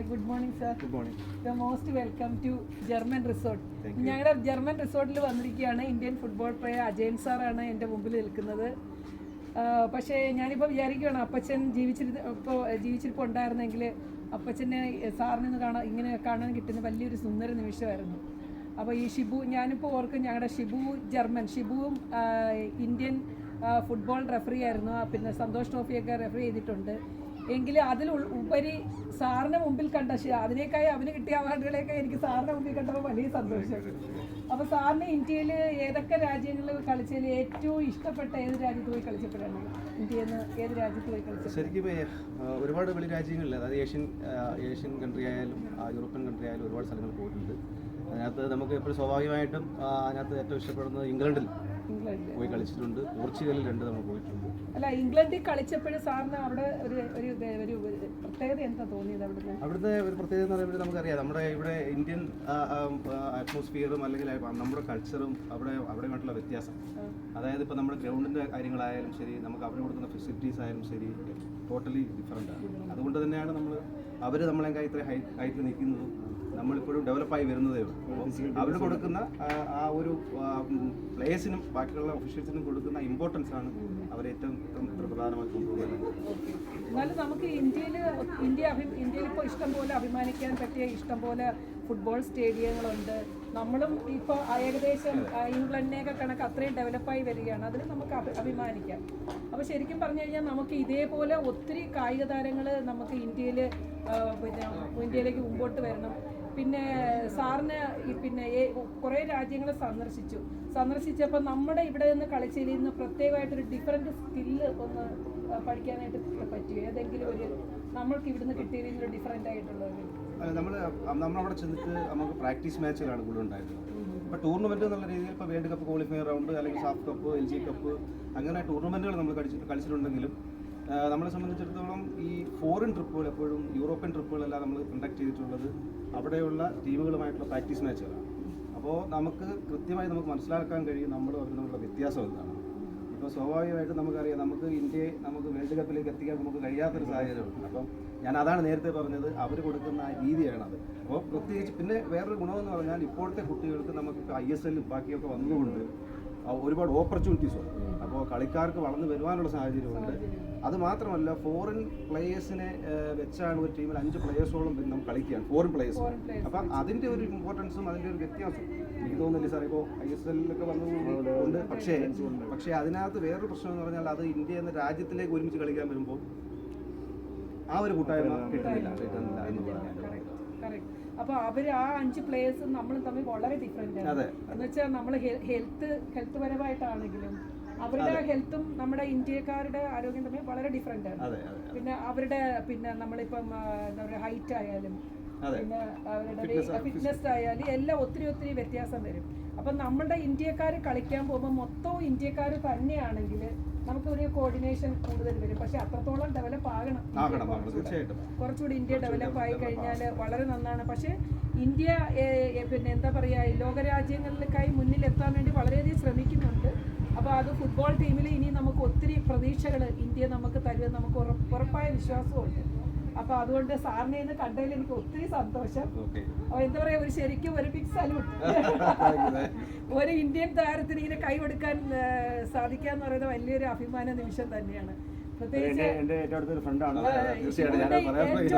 Good morning, sir. Good morning. You're most welcome to German Resort. ഞങ്ങളുടെ German റിസോർട്ടിൽ വന്നിരിക്കുകയാണ്. Indian football player Ajayan സാറാണ് എൻ്റെ മുമ്പിൽ നിൽക്കുന്നത്. പക്ഷേ ഞാനിപ്പോൾ വിചാരിക്കുകയാണ് അപ്പച്ചൻ ജീവിച്ചിരിപ്പോൾ ഉണ്ടായിരുന്നെങ്കിൽ അപ്പച്ചനെ സാറിനൊന്ന് ഇങ്ങനെ കാണാൻ കിട്ടുന്ന വലിയൊരു സുന്ദര നിമിഷമായിരുന്നു. അപ്പോൾ ഈ ഷിബു ഞാനിപ്പോൾ ഓർക്കും ഞങ്ങളുടെ ഷിബുവും ഇന്ത്യൻ ഫുട്ബോൾ റെഫറി ആയിരുന്നു. പിന്നെ സന്തോഷ് ട്രോഫിയൊക്കെ റെഫറി ചെയ്തിട്ടുണ്ട്. എങ്കിലും അതിൽ ഉപരി സാറിന് മുമ്പിൽ കണ്ട അതിനേക്കായി അവന് കിട്ടിയ അവാർഡുകളെയൊക്കെ എനിക്ക് സാറിന് മുമ്പിൽ കണ്ടപ്പോൾ വലിയ സന്തോഷം. അപ്പോൾ സാറിന് ഇന്ത്യയിൽ ഏതൊക്കെ രാജ്യങ്ങളിൽ കളിച്ചതിൽ ഏറ്റവും ഇഷ്ടപ്പെട്ട ഏത് രാജ്യത്ത് പോയി കളിച്ചപ്പോഴാണ്? ഇന്ത്യയിൽ നിന്ന് ഏത് രാജ്യത്ത് പോയി കളിച്ചത്? ശരിക്കും ഒരുപാട് വലിയ രാജ്യങ്ങളിൽ, അതായത് ഏഷ്യൻ കൺട്രി ആയാലും യൂറോപ്യൻ കൺട്രി ആയാലും ഒരുപാട് സ്ഥലങ്ങൾ പോയിട്ടുണ്ട്. അതിനകത്ത് നമുക്ക് എപ്പോഴും സ്വാഭാവികമായിട്ടും അതിനകത്ത് ഏറ്റവും ഇഷ്ടപ്പെടുന്നത് ഇംഗ്ലണ്ടിൽ പോയി കളിച്ചിട്ടുണ്ട്. പോർച്ചുഗലിൽ 2 തവണ പോയിട്ടുണ്ട്. അല്ല, ഇംഗ്ലണ്ടിൽ കളിച്ചപ്പോഴും സാറിന് അവിടെ ഒരു പ്രത്യേകത എന്താ തോന്നിയത്? അവിടുത്തെ ഒരു പ്രത്യേകത എന്ന് പറയുമ്പോൾ നമുക്കറിയാം, നമ്മുടെ ഇവിടെ ഇന്ത്യൻ അറ്റ്മോസ്ഫിയറും അല്ലെങ്കിൽ നമ്മുടെ കൾച്ചറും അവിടെയുമായിട്ടുള്ള വ്യത്യാസം. അതായത് ഇപ്പോൾ നമ്മുടെ ഗ്രൗണ്ടിൻ്റെ കാര്യങ്ങളായാലും ശരി, നമുക്ക് അവർ കൊടുക്കുന്ന ഫെസിലിറ്റീസ് ആയാലും ശരി, ടോട്ടലി ഡിഫറെൻ്റ് ആണ്. അതുകൊണ്ട് തന്നെയാണ് അവർ നമ്മളെക്കാൾ ഇത്ര ഹൈറ്റിൽ നിൽക്കുന്നതും നമ്മളിപ്പോഴും ഡെവലപ്പായി വരുന്നതേ ഉള്ളൂ. അവർ കൊടുക്കുന്ന ആ ഒരു പ്ലേയേഴ്സിനും ബാക്കിയുള്ള ഒഫീഷ്യൽസിനും കൊടുക്കുന്ന ഇമ്പോർട്ടൻസ് ആണ് അവരേറ്റവും പ്രധാനമായി കൊണ്ടുപോകുന്നത്. എന്നാലും നമുക്ക് ഇന്ത്യയിൽ ഇപ്പോൾ ഇഷ്ടംപോലെ അഭിമാനിക്കാൻ പറ്റിയ ഇഷ്ടംപോലെ ഫുട്ബോൾ സ്റ്റേഡിയങ്ങളുണ്ട്. നമ്മളും ഇപ്പോൾ ഏകദേശം ഇംഗ്ലണ്ടിനെയൊക്കെ കണക്ക് അത്രയും ഡെവലപ്പായി വരികയാണ്. അതിൽ നമുക്ക് അഭിമാനിക്കാം. അപ്പോൾ ശരിക്കും പറഞ്ഞു കഴിഞ്ഞാൽ നമുക്ക് ഇതേപോലെ ഒത്തിരി കായിക താരങ്ങൾ നമുക്ക് ഇന്ത്യയിലേക്ക് മുമ്പോട്ട് വരണം. പിന്നെ സാറിന് കുറേ രാജ്യങ്ങൾ സന്ദർശിച്ചപ്പോൾ നമ്മുടെ ഇവിടെ നിന്ന് കളിച്ചതിൽ നിന്ന് പ്രത്യേകമായിട്ടൊരു ഡിഫറെൻറ്റ് സ്കില്ല് ഒന്ന് പഠിക്കാനായിട്ട് പറ്റുമോ? ഏതെങ്കിലും ഒരു നമ്മൾക്ക് ഇവിടുന്ന് കിട്ടിയതിൽ നിന്നൊരു ഡിഫറെൻ്റ് ആയിട്ടുള്ളത്? നമ്മളവിടെ ചെന്നിട്ട് നമുക്ക് പ്രാക്ടീസ് മാച്ചുകളാണ് കൂടുതൽ ഉണ്ടായിരുന്നത്. ഇപ്പോൾ ടൂർണമെൻറ്റ് എന്നുള്ള രീതിയിൽ ഇപ്പോൾ വേൾഡ് കപ്പ് ക്വാളിഫയർ റൗണ്ട് അല്ലെങ്കിൽ സാഫ് കപ്പ്, LG കപ്പ്, അങ്ങനെ ടൂർണമെൻറ്റുകൾ നമ്മൾ കളിച്ചിട്ടുണ്ടെങ്കിലും നമ്മളെ സംബന്ധിച്ചിടത്തോളം ഈ ഫോറിൻ ട്രിപ്പുകൾ എപ്പോഴും യൂറോപ്യൻ ട്രിപ്പുകളെല്ലാം നമ്മൾ കണ്ടക്ട് ചെയ്തിട്ടുള്ളത് അവിടെയുള്ള ടീമുകളുമായിട്ടുള്ള പ്രാക്ടീസ് മാച്ചുകളാണ്. അപ്പോൾ നമുക്ക് കൃത്യമായി മനസ്സിലാക്കാൻ കഴിയും അവരുടെ വ്യത്യാസം എന്താണ്. ഇപ്പോൾ സ്വാഭാവികമായിട്ടും നമുക്കറിയാം, നമുക്ക് വേൾഡ് കപ്പിലേക്ക് എത്തിക്കാൻ നമുക്ക് കഴിയാത്തൊരു സാഹചര്യമുണ്ട്. അപ്പം ഞാൻ അതാണ് നേരത്തെ പറഞ്ഞത്, അവർ കൊടുക്കുന്ന ആ രീതിയാണത്. അപ്പോൾ പ്രത്യേകിച്ച് പിന്നെ വേറൊരു ഗുണമെന്ന് പറഞ്ഞാൽ ഇപ്പോഴത്തെ കുട്ടികൾക്ക് നമുക്ക് ISL ബാക്കിയൊക്കെ വന്നുകൊണ്ട് ഒരുപാട് ഓപ്പർച്യൂണിറ്റീസ് ഉണ്ട്. അപ്പോൾ കളിക്കാർക്ക് വളർന്നു വരുവാനുള്ള സാഹചര്യമുണ്ട്. അതുമാത്രമല്ല, ഫോറിൻ പ്ലേയേഴ്സിനെ വെച്ചാണ് ഒരു ടീമിൽ 5 പ്ലേയേഴ്സോളം നമുക്ക് കളിക്കുകയാണ്, ഫോറിൻ പ്ലേയേഴ്സ്. അപ്പം അതിൻ്റെ ഒരു ഇമ്പോർട്ടൻസും അതിൻ്റെ ഒരു വ്യത്യാസം എനിക്ക് തോന്നുന്നില്ല സാർ. ഇപ്പോൾ ISLൊക്കെ വന്നതുകൊണ്ട് പക്ഷേ അതിനകത്ത് വേറൊരു പ്രശ്നം എന്ന് പറഞ്ഞാൽ, അത് ഇന്ത്യ എന്ന രാജ്യത്തിലേക്ക് ഒരുമിച്ച് കളിക്കാൻ വരുമ്പോൾ ആ ഒരു കൂട്ടായ്മ കിട്ടുന്നില്ല എന്ന് പറയാം. അപ്പോൾ അവർ ആ 5 പ്ലേയേഴ്സും നമ്മളും തമ്മിൽ വളരെ ഡിഫറെൻ്റ് ആണ്. എന്ന് വെച്ചാൽ നമ്മൾ ഹെൽത്ത് പരമായിട്ടാണെങ്കിലും അവരുടെ ഹെൽത്തും നമ്മുടെ ഇന്ത്യക്കാരുടെ ആരോഗ്യം തമ്മിൽ വളരെ ഡിഫറെൻ്റ് ആണ്. പിന്നെ അവരുടെ നമ്മളിപ്പം എന്താ പറയുക, ഹൈറ്റ് ആയാലും പിന്നെ അവരുടെ ഫിറ്റ്നസ് ആയാലും എല്ലാം ഒത്തിരി വ്യത്യാസം വരും. അപ്പം നമ്മുടെ ഇന്ത്യക്കാർ കളിക്കാൻ പോകുമ്പോൾ മൊത്തവും ഇന്ത്യക്കാർ തന്നെയാണെങ്കിൽ നമുക്ക് ഒരു കോർഡിനേഷൻ കൂടുതൽ വരും. പക്ഷെ അത്രത്തോളം ഡെവലപ്പ് ആകണം. കുറച്ചുകൂടി ഇന്ത്യ ഡെവലപ്പ് ആയി കഴിഞ്ഞാൽ വളരെ നന്നാണ്. പക്ഷേ ഇന്ത്യ എന്താ പറയുക, ലോകരാജ്യങ്ങളിലേക്കായി മുന്നിലെത്താൻ വേണ്ടി വളരെയധികം ശ്രമിക്കുന്നുണ്ട്. അപ്പോൾ അത് ഫുട്ബോൾ ടീമിൽ ഇനി നമുക്ക് ഒത്തിരി പ്രതീക്ഷകൾ ഇന്ത്യ നമുക്ക് തരുമെന്ന് നമുക്ക് ഉറപ്പായ വിശ്വാസമുണ്ട്. അപ്പോൾ അതുകൊണ്ട് സാറിനെ ഇന്ന് കണ്ടതിൽ എനിക്ക് ഒത്തിരി സന്തോഷം. അപ്പോൾ എന്താ പറയുക, ശരിക്കും ഒരു ബിഗ് സല്യൂട്ട്. ഒരു ഇന്ത്യൻ താരത്തിന് ഇങ്ങനെ കൈകൊടുക്കാൻ സാധിക്കാന്ന് പറയുന്നത് വലിയൊരു അഭിമാന നിമിഷം തന്നെയാണ്. പ്രത്യേകിച്ച് ഏറ്റവും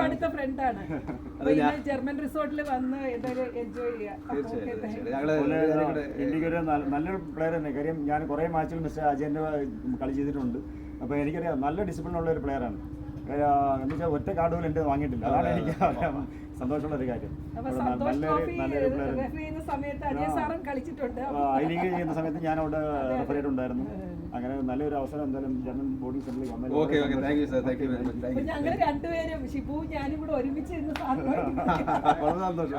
അടുത്ത ഫ്രണ്ടാണ്. ജർമ്മൻ റിസോർട്ടിൽ വന്ന് എന്തായാലും എൻജോയ് ചെയ്യാം. എനിക്കൊരു നല്ലൊരു പ്ലെയർ തന്നെ. കാര്യം ഞാൻ കുറേ മാച്ചിൽ മിസ്റ്റർ അജയൻ്റെ കളി ചെയ്തിട്ടുണ്ട്. അപ്പോൾ എനിക്കറിയാം നല്ല ഡിസിപ്ലിൻ ഉള്ള ഒരു പ്ലെയറാണ്. എന്ന് വെച്ചാൽ ഒറ്റ കാർഡ് പോലും എൻ്റെ വാങ്ങിയിട്ടില്ല. അതാണ് എനിക്ക് സന്തോഷമുള്ള ഒരു കാര്യം. ഐ ലീഗ് ചെയ്യുന്ന സമയത്ത് ഞാൻ അവിടെ റെഫറേറ്റ് ഉണ്ടായിരുന്നു. അങ്ങനെ നല്ലൊരു അവസരം എന്തായാലും ജർമ്മൻ ബോർഡിംഗ് സെന്ററിൽ വന്നു. ഞങ്ങൾ രണ്ടുപേരും ഷിബുവും ഞാനും കൂടെ ഒരുമിച്ച് വളരെ സന്തോഷം.